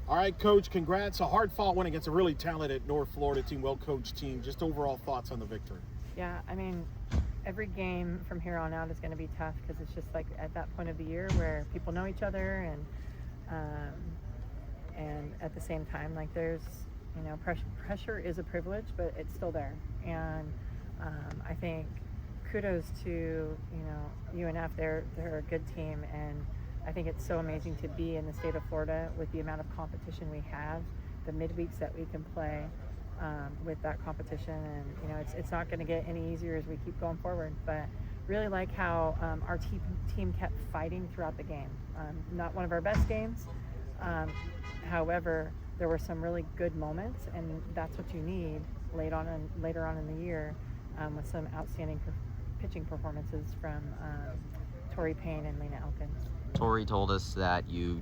All right, Coach, congrats. A hard-fought win against a really talented North Florida team, well-coached team. Just overall thoughts on the victory. Yeah, I mean, every game from here on out is going to be tough because it's just like at that point of the year where people know each other and at the same time, like there's, pressure is a privilege, but it's still there. And I think kudos to, UNF. They're a good team, and I think it's so amazing to be in the state of Florida with the amount of competition we have, the midweeks that we can play with that competition. And, it's not going to get any easier as we keep going forward. But really like how our team kept fighting throughout the game. Not one of our best games. However, there were some really good moments, and that's what you need later on in the year with some outstanding pitching performances from Tori Payne and Lena Elkins. Tori told us that you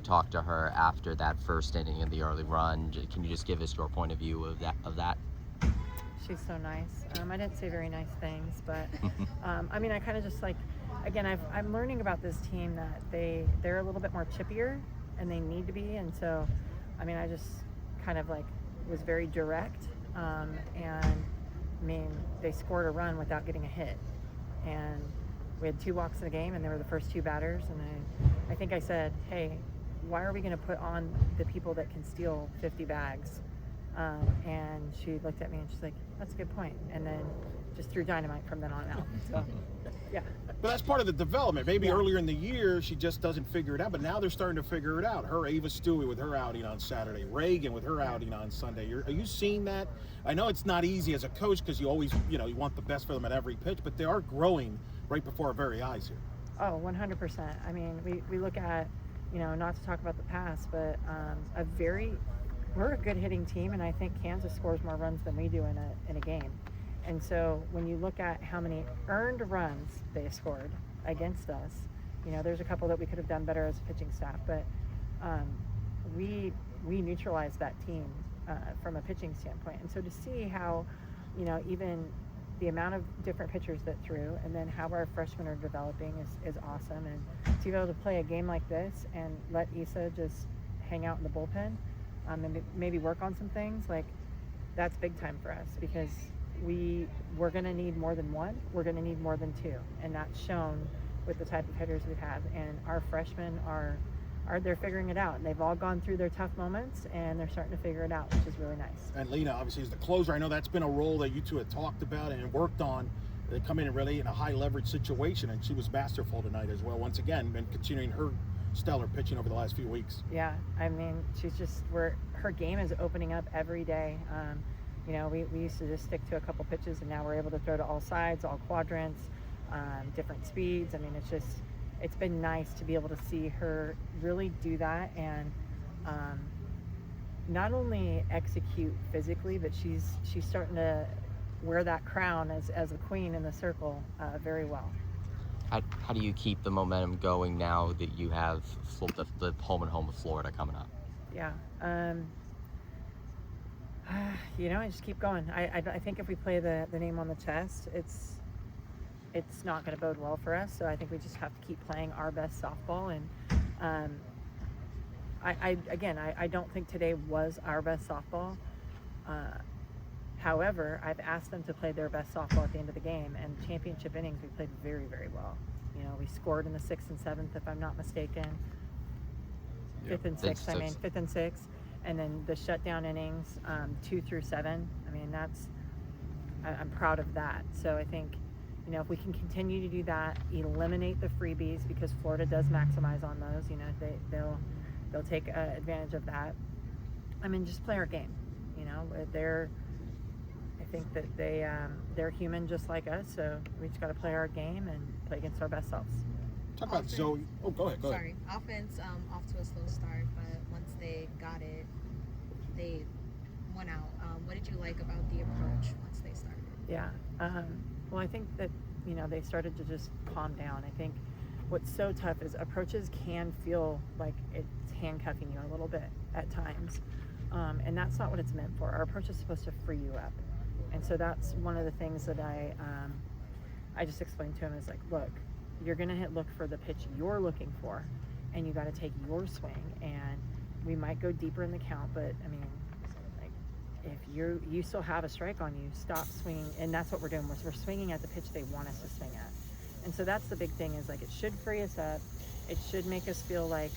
talked to her after that first inning in the early run. Can you just give us your point of view of that? She's so nice. I didn't say very nice things, but I kind of just again, I'm learning about this team that they're a little bit more chippier, and they need to be. And so, I just kind of was very direct. And they scored a run without getting a hit, and we had 2 walks in the game, and they were the first 2 batters. And I think I said, hey, why are we going to put on the people that can steal 50 bags? And she looked at me and she's like, that's a good point. And then just threw dynamite from then on out. So, yeah. But that's part of the development. Maybe earlier in the year, she just doesn't figure it out, but now they're starting to figure it out. Ava Stewie with her outing on Saturday, Reagan with her outing on Sunday. Are you seeing that? I know it's not easy as a coach because you always, you want the best for them at every pitch, but they are growing right before our very eyes here. Oh, 100%. We look at, not to talk about the past, but we're a good hitting team, and I think Kansas scores more runs than we do in a game. And so when you look at how many earned runs they scored against us, there's a couple that we could have done better as a pitching staff, but we neutralized that team from a pitching standpoint. And so to see how, even the amount of different pitchers that threw, and then how our freshmen are developing is awesome. And to be able to play a game like this and let Issa just hang out in the bullpen and maybe work on some things, that's big time for us, because we're going to need more than one. We're going to need more than 2, and that's shown with the type of hitters we have. And our freshmen they're figuring it out, and they've all gone through their tough moments, and they're starting to figure it out, which is really nice. And Lena obviously is the closer. I know that's been a role that you two had talked about and worked on. They come in really in a high leverage situation, and she was masterful tonight as well. Once again, and continuing her stellar pitching over the last few weeks. Yeah, she's just her game is opening up every day. We used to just stick to a couple pitches, and now we're able to throw to all sides, all quadrants, different speeds. It's been nice to be able to see her really do that, and not only execute physically, but she's starting to wear that crown as a queen in the circle very well. How do you keep the momentum going now that you have the home and home of Florida coming up? Yeah. I just keep going. I think if we play the name on the chest, it's not going to bode well for us. So I think we just have to keep playing our best softball. And I don't think today was our best softball. However, I've asked them to play their best softball at the end of the game, and championship innings we played very, very well. We scored in the 6th and 7th, if I'm not mistaken. Fifth and sixth, and then the shutdown innings, 2 through 7. I'm proud of that. So I think, if we can continue to do that, eliminate the freebies, because Florida does maximize on those. They'll take advantage of that. Just play our game. I think that they're human just like us, so we just got to play our game and play against our best selves. Talk about Zoe. Oh, go ahead. Sorry. Offense off to a slow start, but once they got it, they went out. What did you like about the approach once they started? Yeah. Well, I think that, they started to just calm down. I think what's so tough is approaches can feel like it's handcuffing you a little bit at times. And that's not what it's meant for. Our approach is supposed to free you up. And so that's one of the things that I just explained to him is look, you're going to look for the pitch you're looking for, and you got to take your swing, and we might go deeper in the count, but I mean, like, if you still have a strike on you, stop swinging, and that's what we're doing. We're swinging at the pitch they want us to swing at, and so that's the big thing. Is like it should free us up. It should make us feel like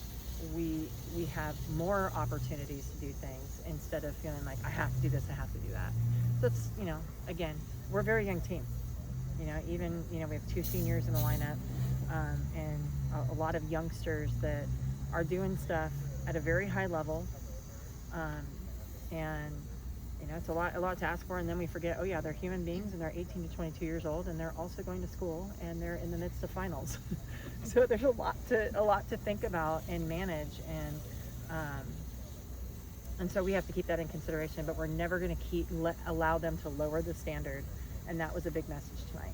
we have more opportunities to do things instead of feeling like I have to do this, I have to do that. So it's, again, we're a very young team. Even we have 2 seniors in the lineup, and a lot of youngsters that are doing stuff at a very high level, and it's a lot to ask for. And then we forget, oh yeah, they're human beings and they're 18 to 22 years old and they're also going to school and they're in the midst of finals. So there's a lot to think about and manage, and so we have to keep that in consideration. But we're never going to allow them to lower the standard, and that was a big message tonight.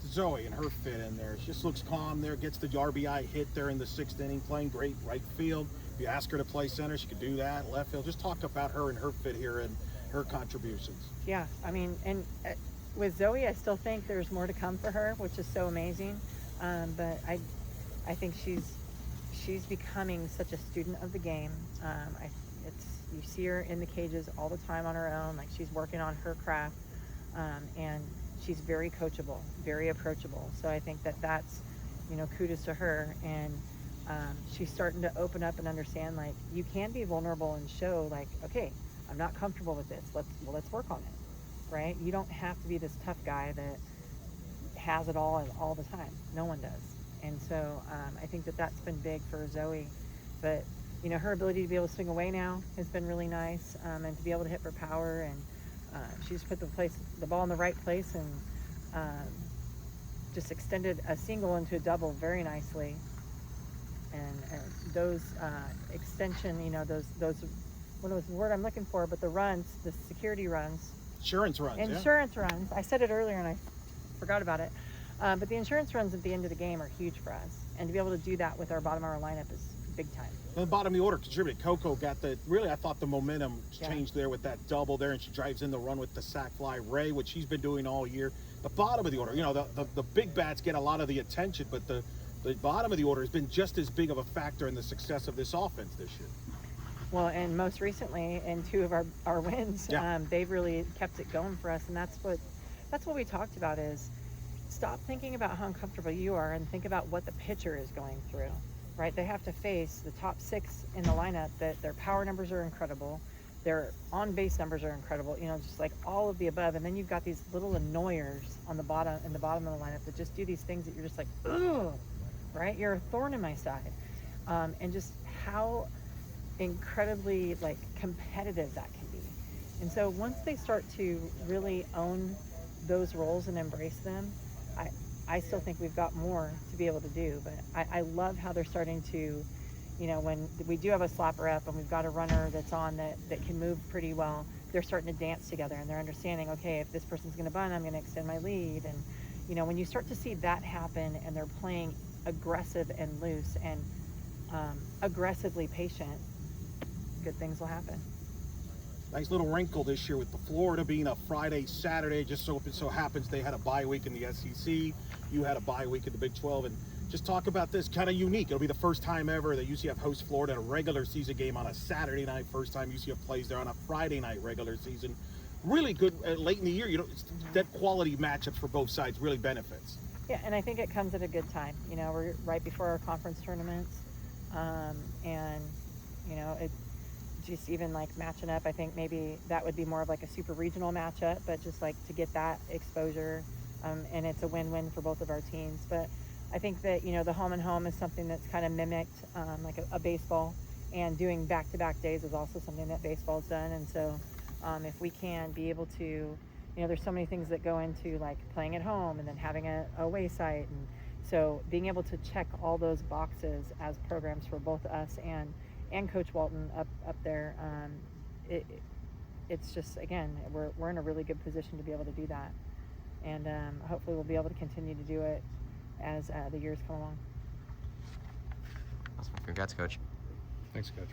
Zoe and her fit in there. She just looks calm there, gets the RBI hit there in the 6th inning, playing great right field. If you ask her to play center, she could do that. Left field. Just talk about her and her fit here and her contributions. Yeah, I mean, and with Zoe, I still think there's more to come for her, which is so amazing. But I think she's becoming such a student of the game. You see her in the cages all the time on her own, like she's working on her craft, and she's very coachable, very approachable. So I think that's kudos to her, and she's starting to open up and understand, like, you can be vulnerable and show, like, okay, I'm not comfortable with this. Let's work on it, right? You don't have to be this tough guy that has it all the time. No one does. And so I think that's been big for Zoe. But her ability to be able to swing away now has been really nice, and to be able to hit for power, and she's put the ball in the right place, and just extended a single into a double very nicely. And those extension, those what was the word I'm looking for? But the runs, the security runs, Insurance runs. runs. I said it earlier and I forgot about it. But the insurance runs at the end of the game are huge for us, and to be able to do that with our bottom of our lineup is big time. And the bottom of the order contributed. Coco got I thought the momentum changed there with that double there, and she drives in the run with the sac fly. Ray, which she's been doing all year. The bottom of the order, the big bats get a lot of the attention, but the bottom of the order has been just as big of a factor in the success of this offense this year. Well, and most recently in 2 of our wins, they've really kept it going for us, and that's what we talked about is stop thinking about how uncomfortable you are and think about what the pitcher is going through, right? They have to face the top 6 in the lineup, that their power numbers are incredible, their on-base numbers are incredible, just like all of the above. And then you've got these little annoyers in the bottom of the lineup that just do these things that you're just like, ugh, right? You're a thorn in my side. And just how incredibly competitive that can be. And so once they start to really own those roles and embrace them, I still think we've got more to be able to do. But I love how they're starting to, when we do have a slapper up and we've got a runner that's on that can move pretty well, they're starting to dance together, and they're understanding, okay, if this person's going to bunt, I'm going to extend my lead. And when you start to see that happen and they're playing aggressive and loose and aggressively patient, good things will happen. Nice little wrinkle this year with the Florida being a Friday, Saturday. Just so happens they had a bye week in the SEC. You had a bye week in the Big 12. And just talk about this, kind of unique. It'll be the first time ever that UCF hosts Florida in a regular season game on a Saturday night. First time UCF plays there on a Friday night regular season. Really good late in the year. That quality matchups for both sides really benefits. Yeah, and I think it comes at a good time. We're right before our conference tournaments, and it just even matching up. I think maybe that would be more of a super regional matchup, but just to get that exposure, and it's a win-win for both of our teams. But I think that the home and home is something that's kind of mimicked like a baseball, and doing back-to-back days is also something that baseball's done. And so if we can be able to, there's so many things that go into playing at home and then having a away site, and so being able to check all those boxes as programs for both us and Coach Walton up there, it's just, again, we're in a really good position to be able to do that, and hopefully we'll be able to continue to do it as the years come along. Awesome. Congrats, Coach. Thanks, Coach.